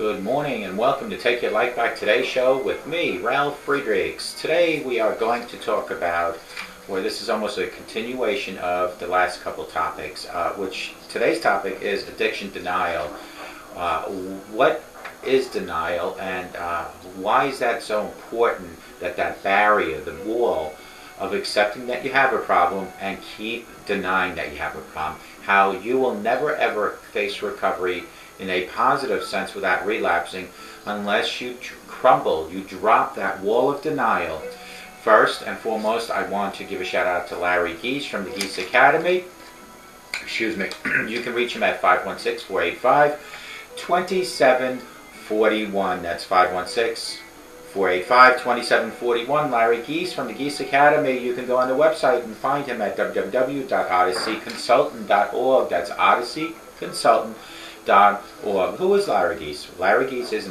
Good morning and welcome to Take Your Life Back Today show with me, Ralf Friedrichs. Today we are going to talk about, this is almost a continuation of the last couple topics, which today's topic is addiction denial. What is denial, and why is that so important, that barrier, the wall of accepting that you have a problem and keep denying that you have a problem? How you will never ever face recovery in a positive sense without relapsing unless you crumble, you drop that wall of denial. First and foremost, I want to give a shout out to Larry Geese from the Geese Academy. Excuse me. You can reach him at 516-485-2741. That's 516-485-2741. Larry Geese from the Geese Academy. You can go on the website and find him at www.ADDICTGION.org. That's ADDICTGION.org. Who is Larry Geese? Larry Geese is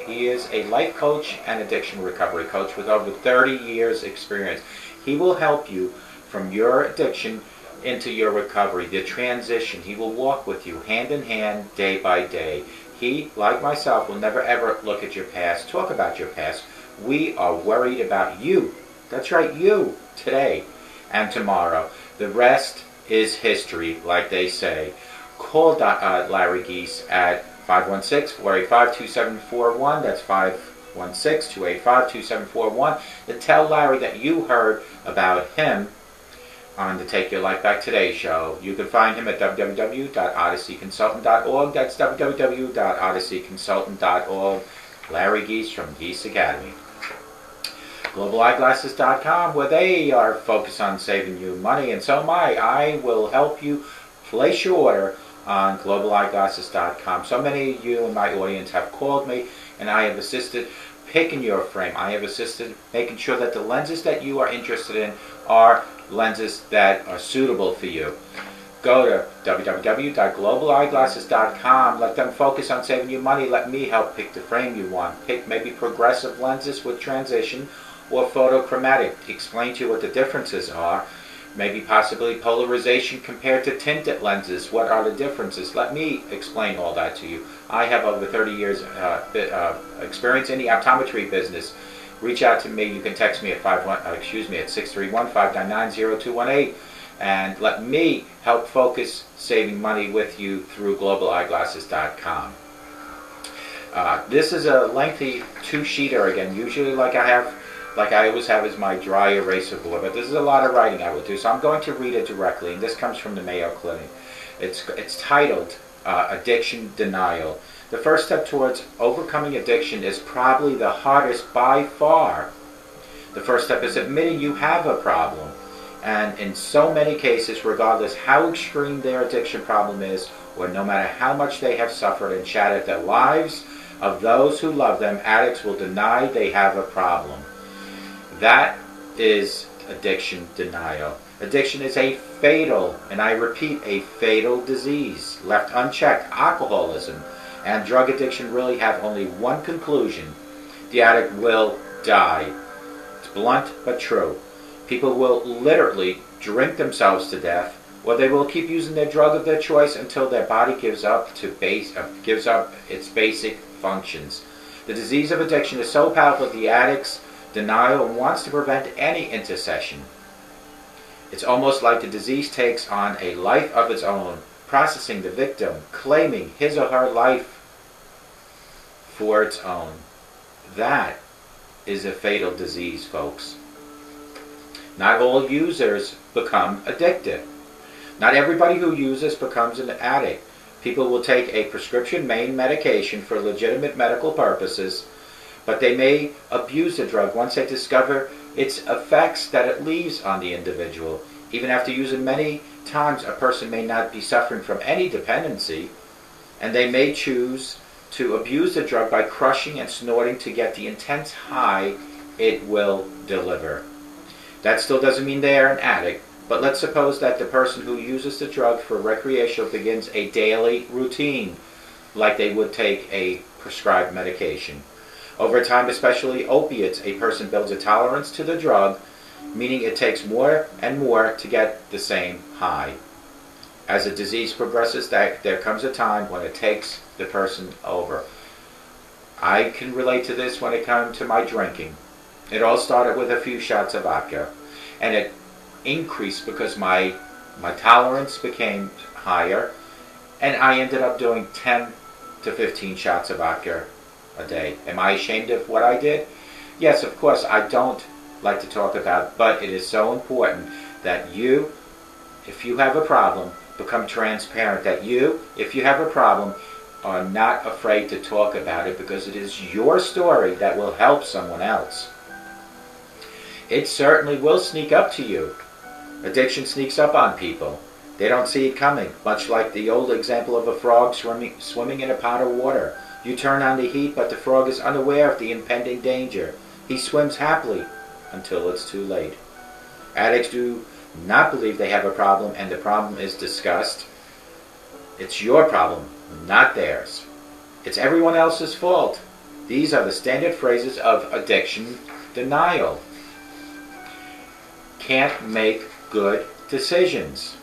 he is a life coach and addiction recovery coach with over 30 years experience. He will help you from your addiction into your recovery, the transition. He will walk with you hand in hand, day by day. He, like myself, will never ever look at your past, talk about your past. We are worried about you. That's right, you, today and tomorrow. The rest is history, like they say. Call Larry Geese at 516-485-2741. That's 516-285-2741. And tell Larry that you heard about him on the Take Your Life Back Today show. You can find him at www.ADDICTGION.org. That's www.ADDICTGION.org. Larry Geese from Geese Academy. GlobalEyeglasses.com, where they are focused on saving you money, and so am I. I will help you place your order on GlobalEyeglasses.com. So many of you in my audience have called me, and I have assisted picking your frame. I have assisted making sure that the lenses that you are interested in are lenses that are suitable for you. Go to www.globaleyeglasses.com. Let them focus on saving you money. Let me help pick the frame you want. Pick maybe progressive lenses with transition or photochromatic. Explain to you what the differences are. Maybe possibly polarization compared to tinted lenses. What are the differences? Let me explain all that to you. I have over 30 years experience in the optometry business. Reach out to me. You can text me at 631-599-0218, and let me help focus saving money with you through GlobalEyeglasses.com. This is a lengthy two-sheeter again. Usually, like I always have, is my dry eraser board, but this is a lot of writing I will do, so I'm going to read it directly, and this comes from the Mayo Clinic. It's titled Addiction Denial. The first step towards overcoming addiction is probably the hardest by far. The first step is admitting you have a problem, and in so many cases, regardless how extreme their addiction problem is, or no matter how much they have suffered and shattered the lives of those who love them, addicts will deny they have a problem. That is addiction denial. Addiction is a fatal, and I repeat, a fatal disease. Left unchecked, alcoholism and drug addiction really have only one conclusion. The addict will die. It's blunt but true. People will literally drink themselves to death, or they will keep using their drug of their choice until their body gives up its basic functions. The disease of addiction is so powerful that the addict's denial wants to prevent any intercession. It's almost like the disease takes on a life of its own, processing the victim, claiming his or her life for its own. That is a fatal disease, folks. Not all users become addicted. Not everybody who uses becomes an addict. People will take a prescription main medication for legitimate medical purposes, but they may abuse the drug once they discover its effects that it leaves on the individual. Even after using many times, a person may not be suffering from any dependency, and they may choose to abuse the drug by crushing and snorting to get the intense high it will deliver. That still doesn't mean they are an addict, but let's suppose that the person who uses the drug for recreational begins a daily routine, like they would take a prescribed medication. Over time, especially opiates, a person builds a tolerance to the drug, meaning it takes more and more to get the same high. As the disease progresses, there comes a time when it takes the person over. I can relate to this when it comes to my drinking. It all started with a few shots of vodka, and it increased because my tolerance became higher, and I ended up doing 10 to 15 shots of vodka a day. Am I ashamed of what I did? Yes, of course. I don't like to talk about it, but it is so important that you, if you have a problem, become transparent. That you, if you have a problem, are not afraid to talk about it, because it is your story that will help someone else. It certainly will sneak up to you. Addiction sneaks up on people. They don't see it coming, much like the old example of a frog swimming in a pot of water. You turn on the heat, but the frog is unaware of the impending danger. He swims happily until it's too late. Addicts do not believe they have a problem, and the problem is discussed. It's your problem, not theirs. It's everyone else's fault. These are the standard phrases of addiction denial. Can't make good decisions.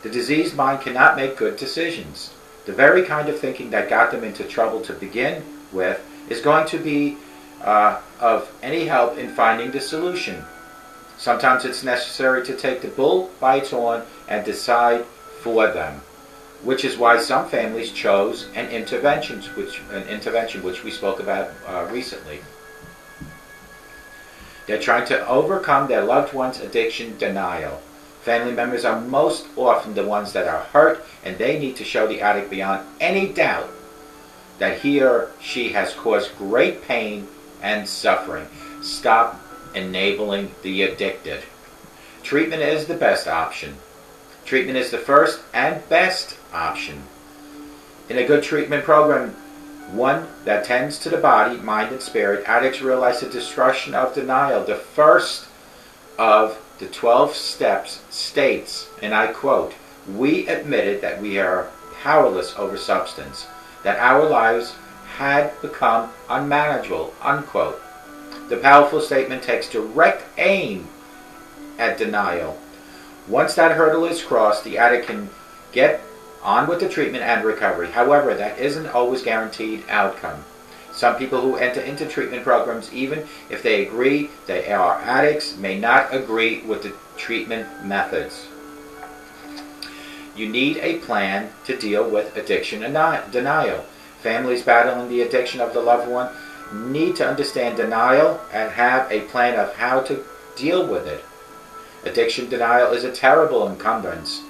The diseased mind cannot make good decisions. The very kind of thinking that got them into trouble to begin with is going to be of any help in finding the solution. Sometimes it's necessary to take the bull by its horn and decide for them, which is why some families chose an intervention which we spoke about recently. They're trying to overcome their loved one's addiction denial. Family members are most often the ones that are hurt, and they need to show the addict beyond any doubt that he or she has caused great pain and suffering. Stop enabling the addicted. Treatment is the best option. Treatment is the first and best option. In a good treatment program, one that tends to the body, mind, and spirit, addicts realize the destruction of denial. The first of the 12 steps states, and I quote, "We admitted that we are powerless over substance, that our lives had become unmanageable," unquote. The powerful statement takes direct aim at denial. Once that hurdle is crossed, the addict can get on with the treatment and recovery. However, that isn't always guaranteed outcome. Some people who enter into treatment programs, even if they agree they are addicts, may not agree with the treatment methods. You need a plan to deal with addiction and denial. Families battling the addiction of the loved one need to understand denial and have a plan of how to deal with it. Addiction denial is a terrible encumbrance,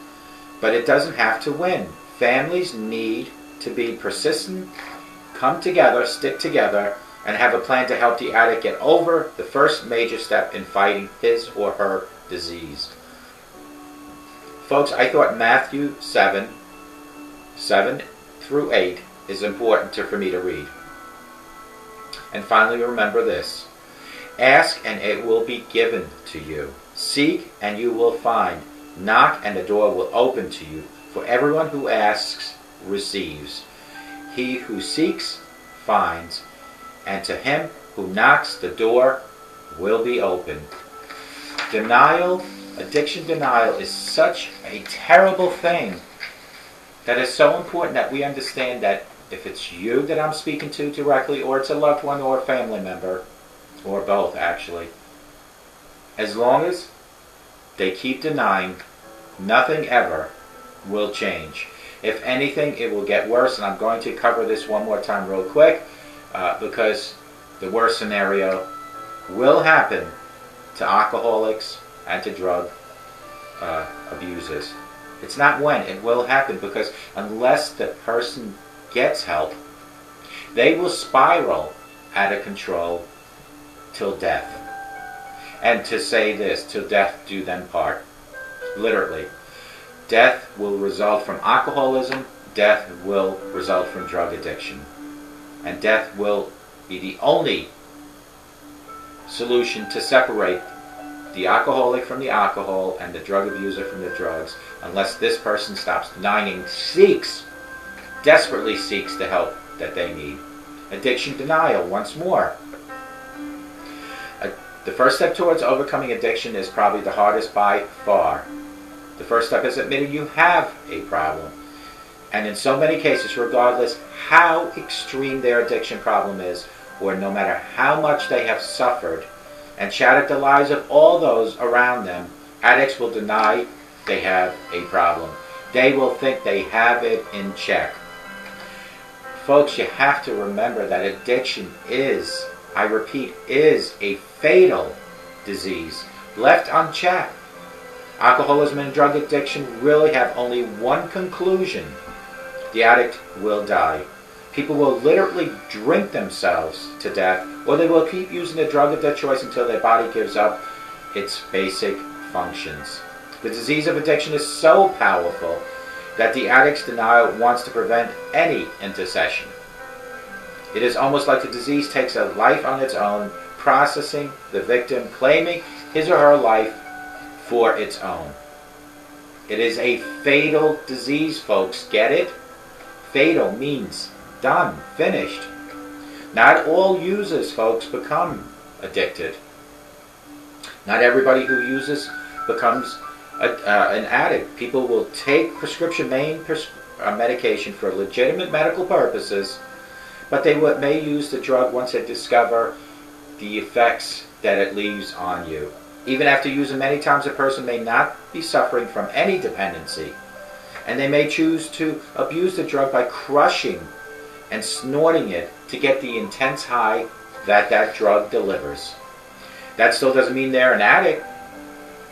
but it doesn't have to win. Families need to be persistent, come together, stick together, and have a plan to help the addict get over the first major step in fighting his or her disease. Folks, I thought Matthew 7 through 8 is important for me to read. And finally, remember this: ask and it will be given to you. Seek and you will find. Knock and the door will open to you. For everyone who asks receives. He who seeks finds. And to him who knocks, the door will be open. Denial, addiction denial, is such a terrible thing that it's so important that we understand that if it's you that I'm speaking to directly, or it's a loved one or a family member, or both actually, as long as they keep denying, nothing ever will change. If anything, it will get worse, and I'm going to cover this one more time real quick, because the worst scenario will happen to alcoholics and to drug abusers. It's not when, it will happen, because unless the person gets help, they will spiral out of control till death. And to say this, till death do them part. Literally. Death will result from alcoholism, death will result from drug addiction. And death will be the only solution to separate the alcoholic from the alcohol and the drug abuser from the drugs, unless this person stops denying, desperately seeks the help that they need. Addiction denial, once more. The first step towards overcoming addiction is probably the hardest by far. The first step is admitting you have a problem. And in so many cases, regardless how extreme their addiction problem is, or no matter how much they have suffered and shattered the lives of all those around them, addicts will deny they have a problem. They will think they have it in check. Folks, you have to remember that addiction is, I repeat, is a fatal disease. Left unchecked, alcoholism and drug addiction really have only one conclusion: the addict will die. People will literally drink themselves to death, or they will keep using the drug of their choice until their body gives up its basic functions. The disease of addiction is so powerful that the addict's denial wants to prevent any intercession. It is almost like the disease takes a life on its own, processing the victim, claiming his or her life for its own. It is a fatal disease, folks. Get it? Fatal means done, finished. Not all users, folks, become addicted. Not everybody who uses becomes an addict. People will take prescription medication for legitimate medical purposes, but they may use the drug once they discover the effects that it leaves on you. Even after using many times, a person may not be suffering from any dependency, and they may choose to abuse the drug by crushing and snorting it to get the intense high that drug delivers. That still doesn't mean they're an addict,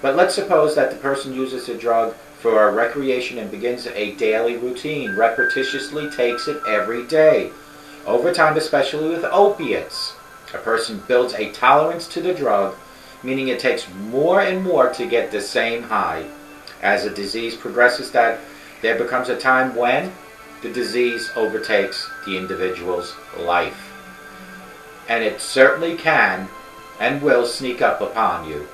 but let's suppose that the person uses the drug for recreation and begins a daily routine, repetitiously takes it every day. Over time, especially with opiates, a person builds a tolerance to the drug, meaning it takes more and more to get the same high. As the disease progresses, that there becomes a time when the disease overtakes the individual's life. And it certainly can and will sneak up upon you.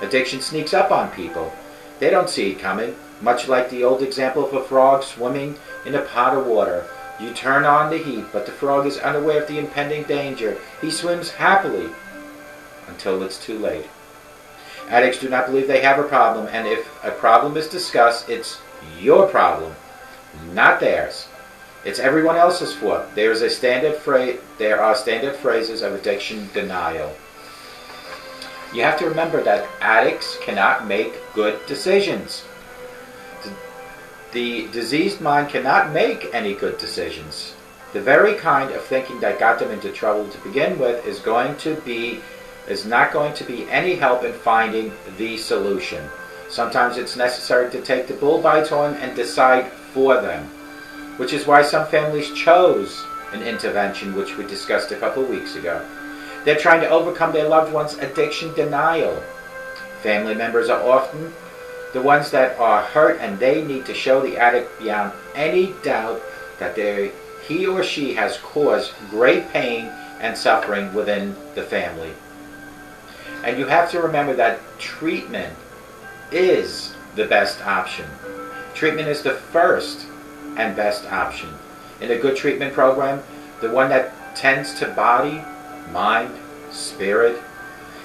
Addiction sneaks up on people. They don't see it coming, much like the old example of a frog swimming in a pot of water. You turn on the heat, but the frog is unaware of the impending danger. He swims happily until it's too late. Addicts do not believe they have a problem, and if a problem is discussed, it's your problem, not theirs. It's everyone else's fault. There are standard phrases of addiction denial. You have to remember that addicts cannot make good decisions. The diseased mind cannot make any good decisions. The very kind of thinking that got them into trouble to begin with is not going to be any help in finding the solution. Sometimes it's necessary to take the bull by its horn and decide for them, which is why some families chose an intervention, which we discussed a couple of weeks ago. They're trying to overcome their loved one's addiction denial. Family members are often the ones that are hurt, and they need to show the addict beyond any doubt that he or she has caused great pain and suffering within the family. And you have to remember that treatment is the best option. Treatment is the first and best option. In a good treatment program, the one that tends to body, mind, spirit,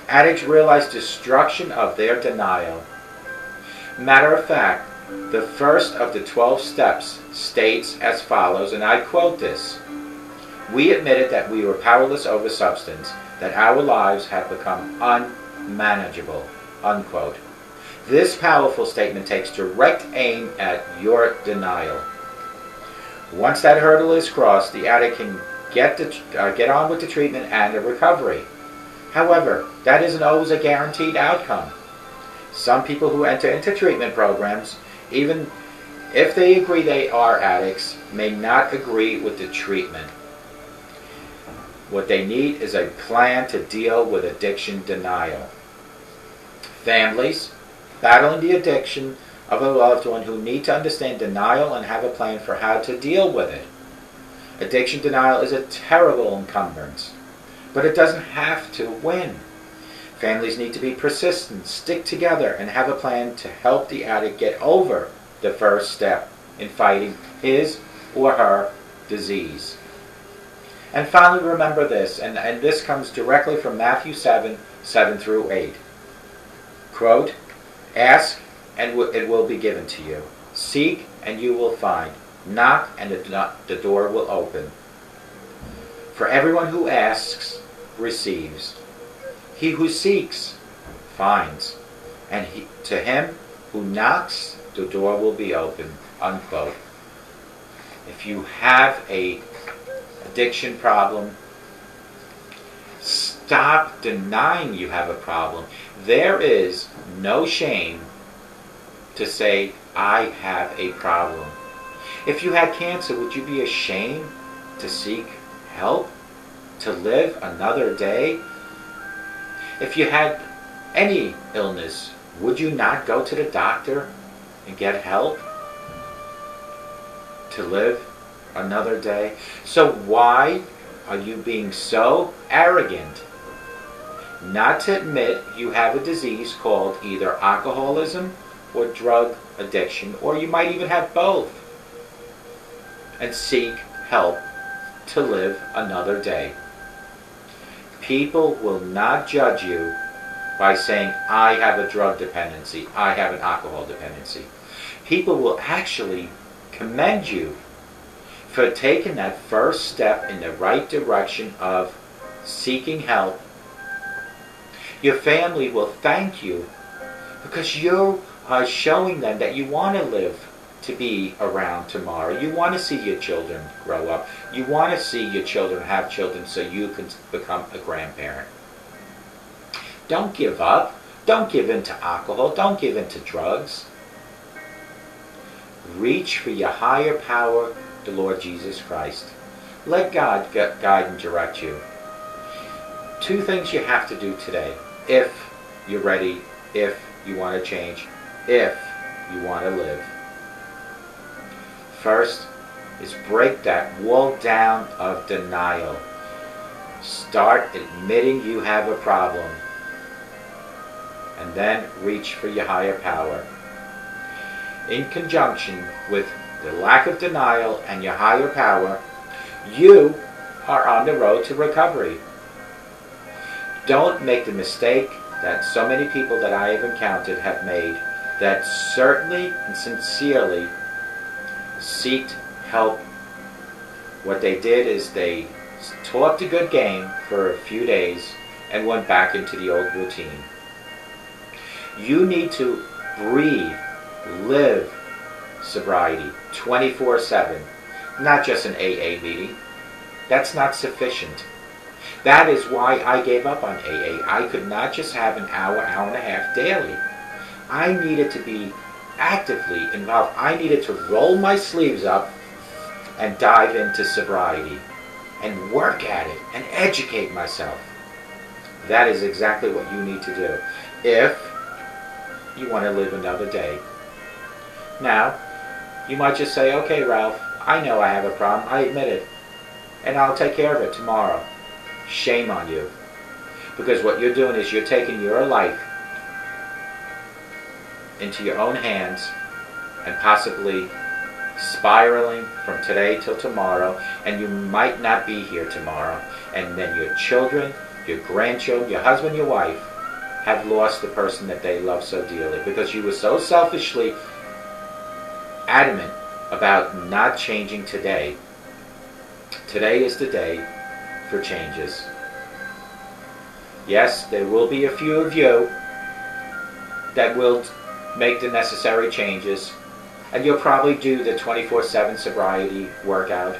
addicts realize destruction of their denial. Matter of fact, the first of the 12 steps states as follows, and I quote this: "We admitted that we were powerless over substance, that our lives have become unmanageable," unquote. This powerful statement takes direct aim at your denial. Once that hurdle is crossed, the addict can get on with the treatment and the recovery. However, that isn't always a guaranteed outcome. Some people who enter into treatment programs, even if they agree they are addicts, may not agree with the treatment. What they need is a plan to deal with addiction denial. Families battling the addiction of a loved one who need to understand denial and have a plan for how to deal with it. Addiction denial is a terrible encumbrance, but it doesn't have to win. Families need to be persistent, stick together, and have a plan to help the addict get over the first step in fighting his or her disease. And finally, remember this, and this comes directly from Matthew 7 through 8. Quote, "Ask, and it will be given to you. Seek, and you will find. Knock and the door will open. For everyone who asks receives. He who seeks finds. And to him who knocks, the door will be open. Unquote. If you have a addiction problem, stop denying you have a problem. There is no shame to say, I have a problem. If you had cancer, would you be ashamed to seek help? To live another day? If you had any illness, would you not go to the doctor and get help to live another day? So why are you being so arrogant not to admit you have a disease called either alcoholism or drug addiction, or you might even have both, and seek help to live another day? People will not judge you by saying, I have a drug dependency, I have an alcohol dependency. People will actually commend you for taking that first step in the right direction of seeking help. Your family will thank you because you are showing them that you want to live to be around tomorrow. You want to see your children grow up. You want to see your children have children so you can become a grandparent. Don't give up. Don't give in to alcohol. Don't give in to drugs. Reach for your higher power, the Lord Jesus Christ. Let God guide and direct you. 2 things you have to do today, if you're ready, if you want to change, if you want to live. First is break that wall down of denial. Start admitting you have a problem. And then reach for your higher power. In conjunction with the lack of denial and your higher power, you are on the road to recovery. Don't make the mistake that so many people that I have encountered have made, that certainly and sincerely sought help. What they did is they talked a good game for a few days and went back into the old routine. You need to breathe, live sobriety 24/7, not just an AA meeting. That's not sufficient. That is why I gave up on AA. I could not just have an hour, hour and a half daily. I needed to be actively involved. I needed to roll my sleeves up and dive into sobriety and work at it and educate myself. That is exactly what you need to do if you want to live another day. Now, you might just say, okay, Ralph, I know I have a problem. I admit it. And I'll take care of it tomorrow. Shame on you. Because what you're doing is you're taking your life into your own hands and possibly spiraling from today till tomorrow, and you might not be here tomorrow. And then your children, your grandchildren, your husband, your wife have lost the person that they love so dearly because you were so selfishly adamant about not changing today. Today is the day for changes. Yes, there will be a few of you that will make the necessary changes, and you'll probably do the 24/7 sobriety workout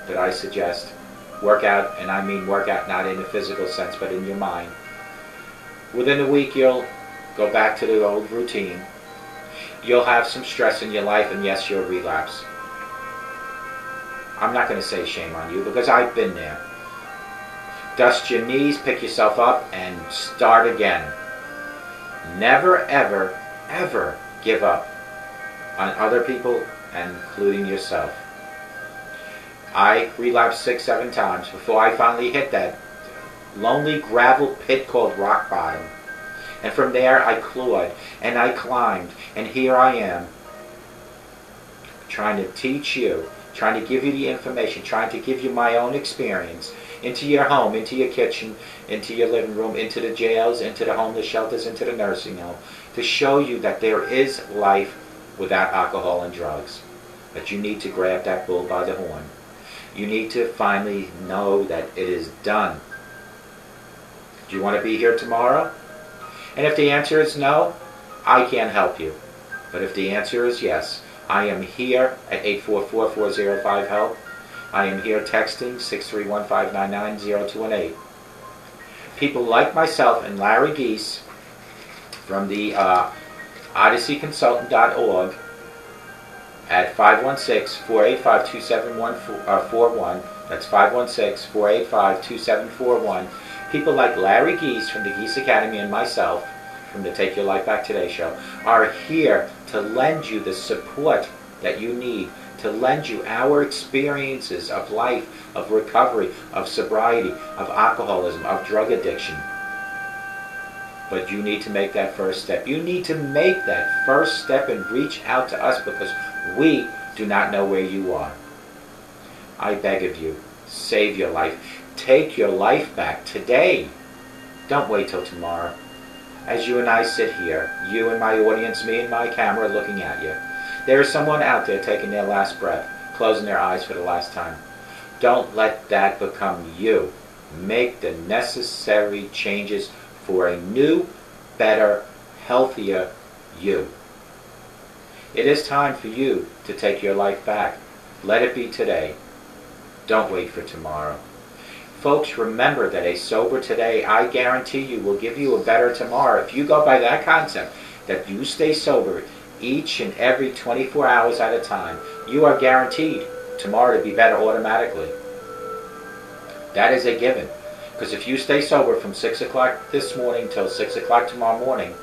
that I suggest. Workout, and I mean workout not in a physical sense, but in your mind. Within a week, you'll go back to the old routine. You'll have some stress in your life, and yes, you'll relapse. I'm not going to say shame on you because I've been there. Dust your knees, pick yourself up, and start again. Never, ever, ever give up on other people, including yourself. I relapsed 6, 7 times before I finally hit that lonely gravel pit called rock bottom. And from there I clawed and I climbed, and here I am trying to teach you, trying to give you the information, trying to give you my own experience into your home, into your kitchen, into your living room, into the jails, into the homeless shelters, into the nursing home, to show you that there is life without alcohol and drugs. but you need to grab that bull by the horn. You need to finally know that it is done. Do you want to be here tomorrow? And if the answer is no, I can't help you. But if the answer is yes, I am here at 844-405-HELP. I am here texting 631-599-0218. People like myself and Larry Geese from the ADDICTGION.org at 516-485-2741. That's 516-485-2741. People like Larry Geese from the Geese Academy and myself from the Take Your Life Back Today show are here to lend you the support that you need, to lend you our experiences of life, of recovery, of sobriety, of alcoholism, of drug addiction. But you need to make that first step. You need to make that first step and reach out to us, because we do not know where you are. I beg of you, save your life. Take your life back today. Don't wait till tomorrow. As you and I sit here, you and my audience, me and my camera looking at you, there is someone out there taking their last breath, closing their eyes for the last time. Don't let that become you. Make the necessary changes for a new, better, healthier you. It is time for you to take your life back. Let it be today. Don't wait for tomorrow. Folks, remember that a sober today, I guarantee you, will give you a better tomorrow. If you go by that concept, that you stay sober each and every 24 hours at a time, you are guaranteed tomorrow to be better automatically. That is a given. Because if you stay sober from 6 o'clock this morning till 6 o'clock tomorrow morning,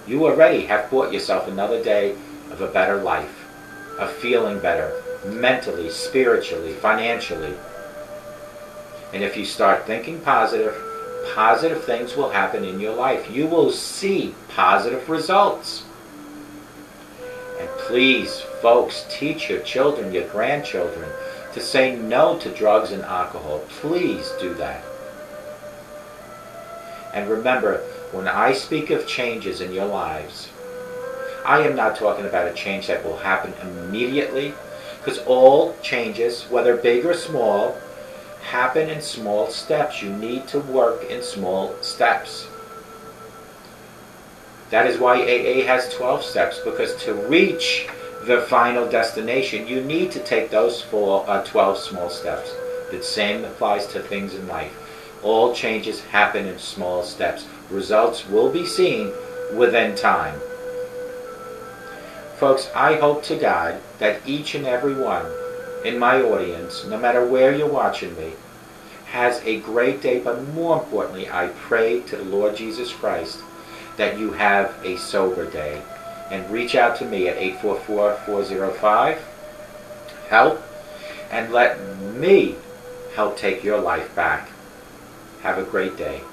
you already have bought yourself another day of a better life, of feeling better, mentally, spiritually, financially. And if you start thinking positive, positive things will happen in your life. You will see positive results. And please, folks, teach your children, your grandchildren, to say no to drugs and alcohol. Please do that. And remember, when I speak of changes in your lives, I am not talking about a change that will happen immediately, because all changes, whether big or small, happen in small steps. You need to work in small steps. That is why AA has 12 steps, because to reach the final destination, you need to take those 12 small steps. The same applies to things in life. All changes happen in small steps. Results will be seen within time. Folks, I hope to God that each and every one in my audience, no matter where you're watching me, has a great day. But more importantly, I pray to the Lord Jesus Christ that you have a sober day. And reach out to me at 844-405-HELP and let me help take your life back. Have a great day.